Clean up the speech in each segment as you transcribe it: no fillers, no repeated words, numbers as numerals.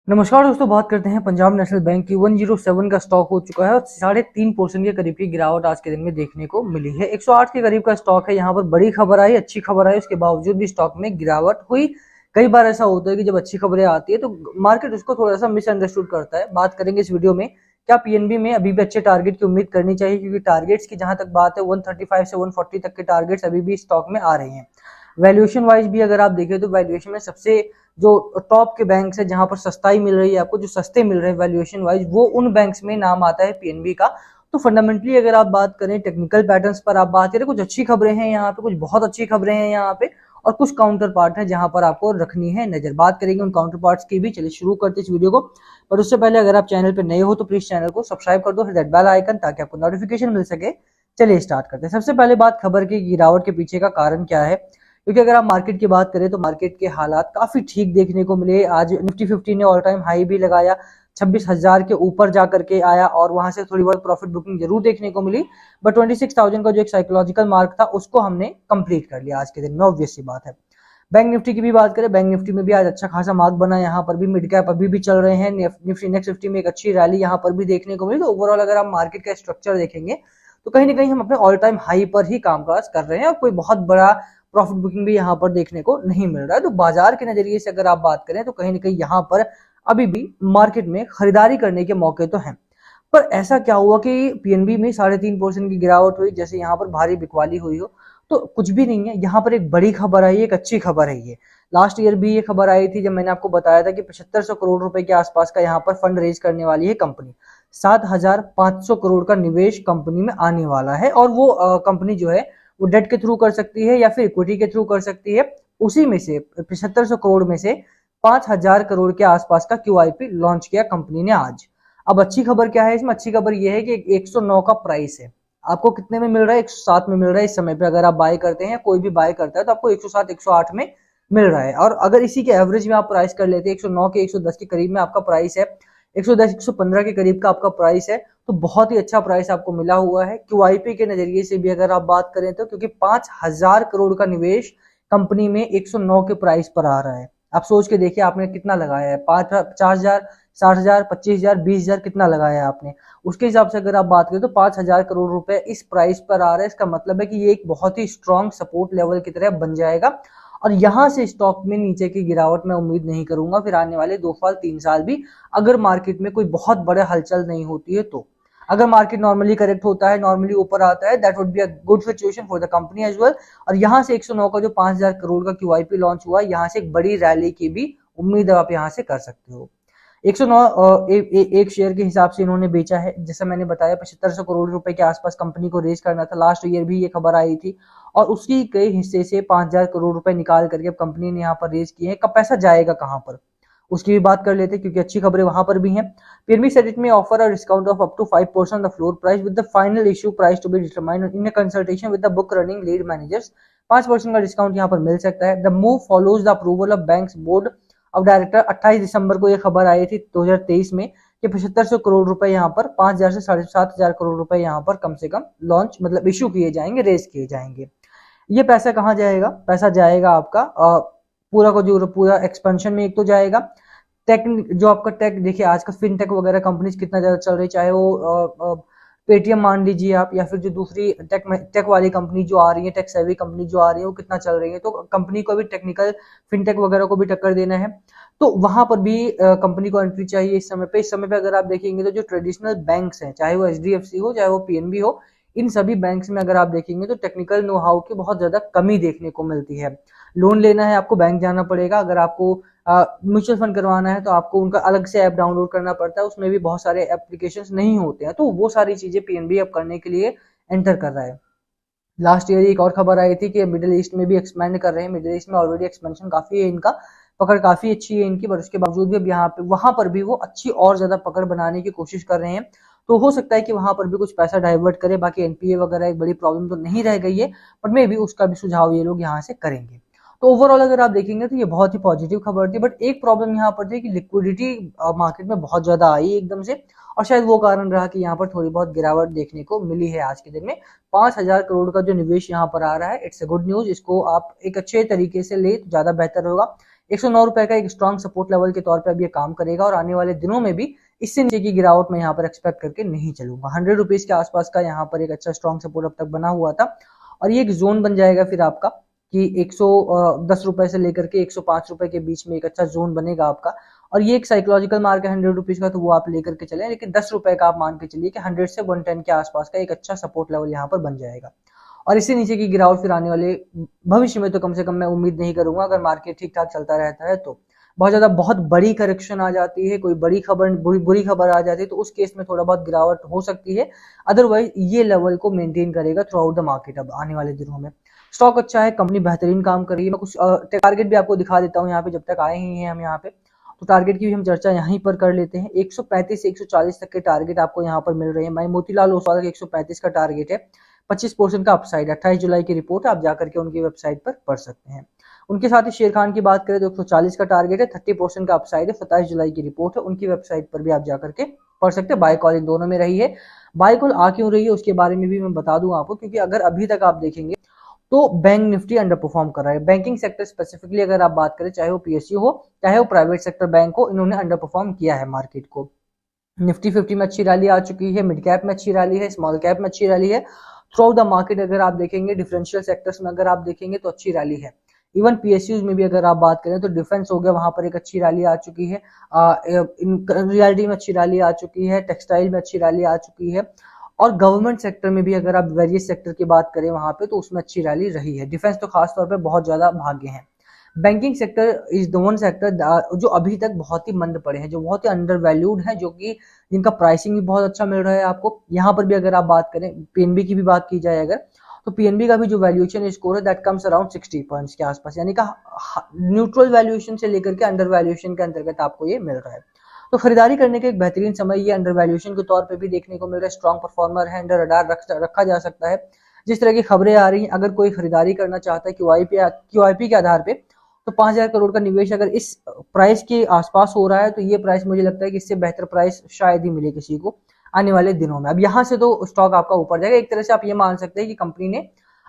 नमस्कार दोस्तों, बात करते हैं पंजाब नेशनल बैंक की। 107 का स्टॉक हो चुका है और 3.5% के करीब की गिरावट आज के दिन में देखने को मिली है। 108 के करीब का स्टॉक है। यहाँ पर बड़ी खबर आई, अच्छी खबर आई, उसके बावजूद भी स्टॉक में गिरावट हुई। कई बार ऐसा होता है कि जब अच्छी खबरें आती है तो मार्केट उसको थोड़ा सा मिसअंडरस्टूड करता है। बात करेंगे इस वीडियो में, क्या पीएनबी में अभी भी अच्छे टारगेट की उम्मीद करनी चाहिए, क्योंकि टारगेट्स की जहां तक बात है 135 से 140 तक के टारगेट्स अभी भी स्टॉक में आ रहे हैं। वैल्यूएशन वाइज भी अगर आप देखें तो वैल्यूएशन में सबसे जो टॉप के बैंक्स है, जहां पर सस्ताई मिल रही है आपको, जो सस्ते मिल रहे हैं वैल्यूएशन वाइज, वो उन बैंक्स में नाम आता है पीएनबी का। तो फंडामेंटली अगर आप बात करें, टेक्निकल पैटर्न्स पर आप बात करें, कुछ अच्छी खबरें हैं यहाँ पे, कुछ बहुत अच्छी खबरें हैं यहाँ पे, और कुछ काउंटर पार्ट है जहां पर आपको रखनी है नजर। बात करेंगे उन काउंटर पार्ट्स की भी। चलिए शुरू करते इस वीडियो को। पर उससे पहले अगर आप चैनल पर नए हो तो प्लीज चैनल को सब्सक्राइब कर दो, हिट दैट बेल आइकन, ताकि आपको नोटिफिकेशन मिल सके। चलिए स्टार्ट करते हैं। सबसे पहले बात खबर की गिरावट के पीछे का कारण क्या है, क्योंकि अगर आप मार्केट की बात करें तो मार्केट के हालात काफी ठीक देखने को मिले। आज निफ्टी 50 ने ऑल टाइम हाई भी लगाया, 26,000 के ऊपर जाकर के आया, और वहां से थोड़ी बहुत प्रॉफिट बुकिंग जरूर देखने को मिली। बट 26,000 का जो एक साइकोलॉजिकल मार्क था उसको हमने कंप्लीट कर लिया आज के दिन में, ऑब्वियस सी बात है। बैंक निफ्टी की भी बात करें, बैंक निफ्टी में भी आज अच्छा खासा मार्क बना। यहाँ पर भी मिड कैप अभी भी चल रहे हैं। निफ्टी नेक्स्ट 50 में एक अच्छी रैली यहाँ पर भी देखने को मिली। तो ओवरऑल अगर आप मार्केट का स्ट्रक्चर देखेंगे तो कहीं ना कहीं हम अपने ऑल टाइम हाई पर ही कामकाज कर रहे हैं, और कोई बहुत बड़ा प्रॉफिट बुकिंग भी यहाँ पर देखने को नहीं मिल रहा है। तो बाजार के नजरिए से अगर आप बात करें तो कहीं ना कहीं यहाँ पर अभी भी मार्केट में खरीदारी करने के मौके तो हैं। पर ऐसा क्या हुआ कि पीएनबी में 3.5% की गिरावट हुई, जैसे यहाँ पर भारी बिकवाली हुई हो? तो कुछ भी नहीं है। यहाँ पर एक बड़ी खबर आई, एक अच्छी खबर है ये। लास्ट ईयर भी ये खबर आई थी, जब मैंने आपको बताया था कि 7500 करोड़ रुपए के आसपास का यहाँ पर फंड रेज करने वाली है कंपनी। 7,500 करोड़ का निवेश कंपनी में आने वाला है, और वो कंपनी जो है वो डेट के थ्रू कर सकती है या फिर इक्विटी के थ्रू कर सकती है। उसी में से 7500 करोड़ में से 5,000 करोड़ के आसपास का क्यूआईपी लॉन्च किया कंपनी ने आज। अब अच्छी खबर क्या है इसमें? अच्छी खबर यह है कि 109 का प्राइस है। आपको कितने में मिल रहा है? 107 में मिल रहा है इस समय पे। अगर आप बाय करते हैं, कोई भी बाय करता है, तो आपको 107 108 में मिल रहा है। और अगर इसी के एवरेज में आप प्राइस कर लेते हैं, 109 के 110 के करीब में आपका प्राइस है, 110 115 के करीब का आपका प्राइस है, तो बहुत ही अच्छा प्राइस आपको मिला हुआ है। क्यूआईपी के नजरिए से भी अगर आप बात करें तो, क्योंकि 5,000 करोड़ का निवेश कंपनी में 109 के प्राइस पर आ रहा है। आप सोच के देखिए आपने कितना लगाया है। 50,000, 60,000, 25,000, 20,000 कितना लगाया है आपने? उसके हिसाब से अगर आप बात करें तो 5,000 करोड़ रुपए इस प्राइस पर आ रहा है। इसका मतलब है कि ये एक बहुत ही स्ट्रॉन्ग सपोर्ट लेवल की तरह बन जाएगा, और यहां से स्टॉक में नीचे की गिरावट मैं उम्मीद नहीं करूंगा फिर आने वाले 2 साल 3 साल भी, अगर मार्केट में कोई बहुत बड़े हलचल नहीं होती है तो। अगर मार्केट नॉर्मली करेक्ट होता है, नॉर्मली ऊपर आता है, that would be a good situation for the company as well. और यहाँ से 109 का जो 5,000 करोड़ का क्यूआईपी लॉन्च हुआ है, यहाँ से एक बड़ी रैली की भी उम्मीद आप यहाँ से कर सकते हो। 109 एक शेयर के हिसाब से इन्होंने बेचा है। जैसा मैंने बताया, 7500 करोड़ रुपए के आसपास कंपनी को रेज करना था। लास्ट ईयर भी ये खबर आई थी, और उसकी कई हिस्से से 5,000 करोड़ रुपए निकाल करके अब कंपनी ने यहाँ पर रेज किए हैं। कब पैसा जाएगा कहाँ पर, उसकी भी बात कर लेते हैं, क्योंकि अच्छी खबरें वहां पर भी हैं। PNB said it may offer a discount of up to 5% the floor price with the final issue price to be determined in a consultation with the book running lead managers. 5% का डिस्काउंट यहाँ पर मिल सकता है। The move follows the approval of banks board of director. 28 दिसंबर को यह खबर आई थी 2023 में कि 7500 करोड़ रुपए यहाँ पर 5,000 से 7,500 करोड़ रुपए यहाँ पर कम से कम लॉन्च मतलब इश्यू किए जाएंगे, रेज किए जाएंगे। ये पैसा कहाँ जाएगा? पैसा जाएगा आपका पूरा को जो पूरा एक्सपेंशन में एक तो जाएगा। टेक जो आपका टेक, देखिए आज का फिनटेक वगैरह कंपनीज कितना ज्यादा चल रही, चाहे वो पेटीएम मान लीजिए आप, या फिर जो दूसरी टेक वाली कंपनी जो आ रही है, टेक सेवी कंपनी जो आ रही है, वो कितना चल रही है। तो कंपनी को भी टेक्निकल फिनटेक वगैरह को भी टक्कर देना है, तो वहां पर भी कंपनी को एंट्री चाहिए इस समय पे। इस समय पे अगर आप देखेंगे तो जो ट्रेडिशनल बैंक्स हैं, चाहे वो एचडीएफसी हो, चाहे वो पीएनबी हो, इन सभी बैंक्स में अगर आप देखेंगे तो टेक्निकल नो हाउ की बहुत ज्यादा कमी देखने को मिलती है। लोन लेना है आपको बैंक जाना पड़ेगा। अगर आपको म्यूचुअल फंड करवाना है तो आपको उनका अलग से ऐप डाउनलोड करना पड़ता है, उसमें भी बहुत सारे एप्लीकेशंस नहीं होते हैं। तो वो सारी चीजें पीएनबी अब करने के लिए एंटर कर रहा है। लास्ट ईयर एक और खबर आई थी कि मिडिल ईस्ट में भी एक्सपेंड कर रहे हैं। मिडिल ईस्ट में ऑलरेडी एक्सपेंशन काफी है इनका, पकड़ काफी अच्छी है इनकी, पर उसके बावजूद भी अब यहाँ पे वहां पर भी वो अच्छी और ज्यादा पकड़ बनाने की कोशिश कर रहे हैं। तो हो सकता है कि वहां पर भी कुछ पैसा डाइवर्ट करे। बाकी एनपीए वगैरह एक बड़ी प्रॉब्लम तो नहीं रह गई है, बट मे भी उसका भी सुझाव ये लोग यहाँ से करेंगे। तो ओवरऑल अगर आप देखेंगे तो ये बहुत ही पॉजिटिव खबर थी। बट एक प्रॉब्लम यहाँ पर थी कि लिक्विडिटी मार्केट में बहुत ज्यादा आई एकदम से, और शायद वो कारण रहा कि यहाँ पर थोड़ी बहुत गिरावट देखने को मिली है आज के दिन में। 5,000 करोड़ का जो निवेश यहाँ पर आ रहा है, इट्स अ गुड न्यूज। इसको आप एक अच्छे तरीके से ले तो ज्यादा बेहतर होगा। 109 रुपए का एक स्ट्रॉन्ग सपोर्ट लेवल के तौर पे अब ये काम करेगा और आने वाले दिनों में भी इससे नीचे की गिरावट में यहाँ पर एक्सपेक्ट करके नहीं चलूंगा। 100 रुपीज के आसपास का यहाँ पर एक अच्छा स्ट्रॉन्ग सपोर्ट अब तक बना हुआ था और ये एक जोन बन जाएगा फिर आपका कि 110 रुपए से लेकर के 105 रुपए के बीच में एक अच्छा जोन बनेगा आपका। और ये एक साइकोलॉजिकल मार्क है 100 रुपीज का, तो वो आप लेकर के चले, लेकिन 10 रुपए का आप मान के चलिए कि 100 से 110 के आसपास का एक अच्छा सपोर्ट लेवल यहाँ पर बन जाएगा। और इससे नीचे की गिरावट फिर आने वाले भविष्य में तो कम से कम मैं उम्मीद नहीं करूंगा, अगर मार्केट ठीक ठाक चलता रहता है तो। बहुत बड़ी करेक्शन आ जाती है, कोई बड़ी खबर बुरी खबर आ जाती है तो उस केस में थोड़ा बहुत गिरावट हो सकती है, अदरवाइज ये लेवल को मेंटेन करेगा थ्रू आउट द मार्केट अब आने वाले दिनों में। स्टॉक अच्छा है, कंपनी बेहतरीन काम कर रही है। मैं कुछ टारगेट भी आपको दिखा देता हूँ यहाँ पे, जब तक आए ही हैं हम यहाँ पे, तो टारगेट की भी हम चर्चा यहीं पर कर लेते हैं। 135 से 140 तक के टारगेट आपको यहाँ पर मिल रहे हैं। भाई मोतीलाल ओसवाल का 135 का टारगेट है, 25% का अपसाइड। 28 जुलाई की रिपोर्ट है, आप जाकर के उनकी वेबसाइट पर पढ़ सकते हैं। उनके साथ ही शेर खान की बात करें तो 140 का टारगेट है, 30% का अपसाइड है। 27 जुलाई की रिपोर्ट है, उनकी वेबसाइट पर भी आप जाकर के पढ़ सकते हैं। बाय कॉल इन दोनों में रही है। बाय कॉल आ क्यों रही है उसके बारे में भी मैं बता दूं आपको, क्योंकि अगर अभी तक आप देखेंगे तो बैंक निफ्टी अंडर परफॉर्म कर रहा है। बैंकिंग सेक्टर स्पेसिफिकली अगर आप बात करें, चाहे वो पीएसयू हो चाहे वो प्राइवेट सेक्टर बैंक हो, इन्होंने अंडर परफॉर्म किया है मार्केट को। निफ्टी 50 में अच्छी रैली आ चुकी है, मिड कैप में अच्छी रैली है, स्मॉल कैप में अच्छी रैली है। थ्रू आउट द मार्केट अगर आप देखेंगे, डिफरेंशियल सेक्टर्स में अगर आप देखेंगे तो अच्छी रैली है। इवन पीएसयूज में भी अगर आप बात करें तो डिफेंस हो गया, वहां पर एक अच्छी रैली आ चुकी है। रियलिटी में अच्छी रैली आ चुकी है, टेक्सटाइल में अच्छी रैली आ चुकी है। और गवर्नमेंट सेक्टर में भी अगर आप वेरियस सेक्टर की बात करें वहां पे, तो उसमें अच्छी रैली रही है। डिफेंस तो खास तौर पे बहुत ज्यादा भाग्य है। Banking sector is the one sector जो अभी तक बहुत ही मंद पड़े हैं, जो बहुत ही अंडर वैल्यूड है, जो कि जिनका प्राइसिंग भी बहुत अच्छा मिल रहा है आपको। यहाँ पर भी अगर आप बात करें, पीएनबी की भी बात की जाए अगर, तो पीएनबी का भी जो वैल्यूएशन स्कोर है दैट कम्स अराउंड 60 पॉइंट्स के आसपास, यानी का न्यूट्रल वैल्यूएशन से लेकर के अंडर वैल्यूएशन के अंतर्गत आपको ये मिल रहा है। तो खरीदारी करने का एक बेहतरीन समय ये अंडर वैल्यूएशन के तौर पे भी देखने को मिल रहा है। स्ट्रॉन्ग परफॉर्मर है, अंडर रडार रखा जा सकता है। जिस तरह की खबरें आ रही हैं, अगर कोई खरीदारी करना चाहता है क्यूआईपी के आधार पे, तो 5,000 करोड़ का निवेश अगर इस प्राइस के आसपास हो रहा है, तो ये प्राइस मुझे लगता है कि इससे बेहतर प्राइस शायद ही मिले किसी को आने वाले दिनों में। अब यहाँ से तो स्टॉक आपका ऊपर जाएगा। एक तरह से आप ये मान सकते हैं कि कंपनी ने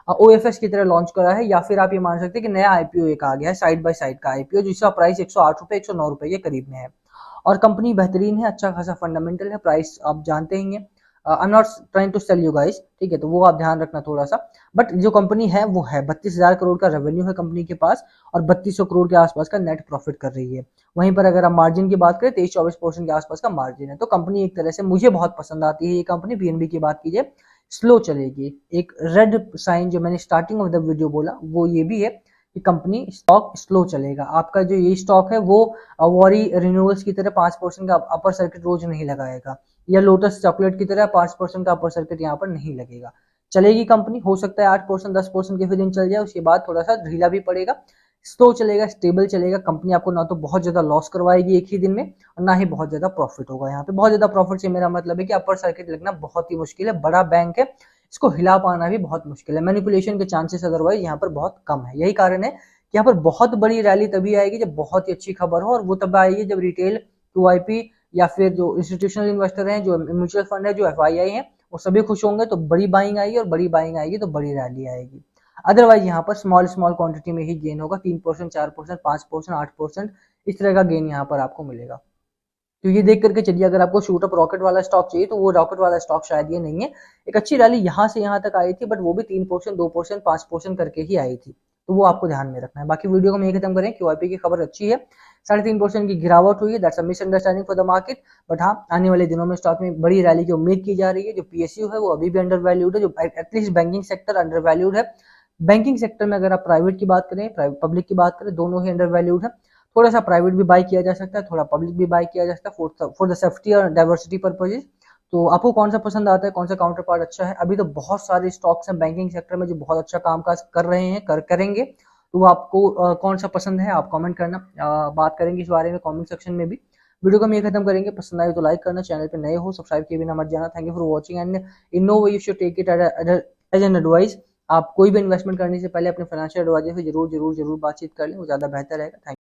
ओएफएस की तरह लॉन्च करा है, या फिर आप ये मान सकते हैं कि नया आईपीओ एक आ गया है, साइड बाय साइड का आईपीओ, जिसका प्राइस 108 रुपए 109 रुपए के करीब में है। और कंपनी बेहतरीन है, अच्छा खासा फंडामेंटल है, प्राइस आप जानते ही हैं। I am not trying to sell you guys, ठीक है, तो वो आप ध्यान रखना थोड़ा सा। बट जो कंपनी है वो है, 32,000 करोड़ का रेवेन्यू है कंपनी के पास और 3200 करोड़ के आसपास का नेट प्रॉफिट कर रही है। वहीं पर अगर आप मार्जिन की बात करें, 23-24% के आसपास का मार्जिन है। तो कंपनी एक तरह से मुझे बहुत पसंद आती है। ये कंपनी पीएनबी की बात कीजिए, स्लो चलेगी। एक रेड साइन जो मैंने स्टार्टिंग ऑफ द वीडियो बोला वो ये भी है कि कंपनी स्टॉक स्लो चलेगा। आपका जो ये स्टॉक है वो वॉरी रिन्यूअल्स की तरह 5% का अपर सर्किट रोज नहीं लगाएगा, या लोटस चॉकलेट की तरह 5% का अपर सर्किट यहाँ पर नहीं लगेगा। चलेगी कंपनी, हो सकता है 8% 10% के फिर दिन चल जाए, उसके बाद थोड़ा सा ढीला भी पड़ेगा। स्लो चलेगा, स्टेबल चलेगा। कंपनी आपको ना तो बहुत ज्यादा लॉस करवाएगी एक ही दिन में, और ना ही बहुत ज्यादा प्रॉफिट होगा। यहाँ पे बहुत ज्यादा प्रॉफिट से मेरा मतलब है कि अपर सर्किट लगना बहुत ही मुश्किल है। बड़ा बैंक है, इसको हिला पाना भी बहुत मुश्किल है। मैनिपुलेशन के चांसेस अदरवाइज यहाँ पर बहुत कम है। यही कारण है कि यहाँ पर बहुत बड़ी रैली तभी आएगी जब बहुत ही अच्छी खबर हो, और वो तब आएगी जब रिटेल, क्यूआईपी या फिर जो इंस्टीट्यूशनल इन्वेस्टर हैं, जो म्यूचुअल फंड है, जो एफआईआई है, वो सभी खुश होंगे तो बड़ी बाइंग आएगी, और बड़ी बाइंग आएगी तो बड़ी रैली आएगी। अदरवाइज यहाँ पर स्मॉल क्वांटिटी में ही गेन होगा। 3%, 4%, 5%, 8% इस तरह का गेन यहाँ पर आपको मिलेगा। तो ये देख करके चलिए, अगर आपको शूट अप रॉकेट वाला स्टॉक चाहिए तो वो रॉकेट वाला स्टॉक शायद ये नहीं है। एक अच्छी रैली यहाँ से यहाँ तक आई थी, बट वो भी 3%, 2%, 5% करके ही आई थी, तो वो आपको ध्यान में रखना है। बाकी वीडियो को हम यही खत्म करें। क्यूआईपी की खबर अच्छी है, 3.5% की गिरावट हुई है, that's a misunderstanding for the market. But हाँ, आने वाले दिनों में स्टॉक में बड़ी रैली की उम्मीद की जा रही है। जो पीएसयू है वो अभी भी अंडर वैल्यूड है, जो at least banking sector under valued है। बैंकिंग सेक्टर में अगर आप प्राइवेट की बात करें, पब्लिक की बात करें, दोनों ही अंडर वैल्यूड है। थोड़ा सा प्राइवेट भी बाय किया जा सकता है, थोड़ा पब्लिक भी बाय किया जा सकता है फॉर द सेफ्टी और डाइवर्सिटी पर्पजेज। तो आपको कौन सा पसंद आता है, कौन सा काउंटर पार्ट अच्छा है? अभी तो बहुत सारे स्टॉक्स हैं बैंकिंग सेक्टर में जो बहुत अच्छा कामकाज कर रहे हैं, करेंगे। तो आपको कौन सा पसंद है, आप कमेंट करना। बात करेंगे इस बारे में कमेंट सेक्शन में भी। वीडियो को हम ये खत्म करेंगे। पसंद आए तो लाइक करना, चैनल पे नए हो सब्सक्राइब किए बिना मत जाना। Thank you for watching and in no way you should take it as an advice. आप कोई भी इन्वेस्टमेंट करने से पहले अपने फाइनेंशियल एडवाइजर से जरूर बातचीत कर लें, वो ज्यादा बेहतर रहेगा। थैंक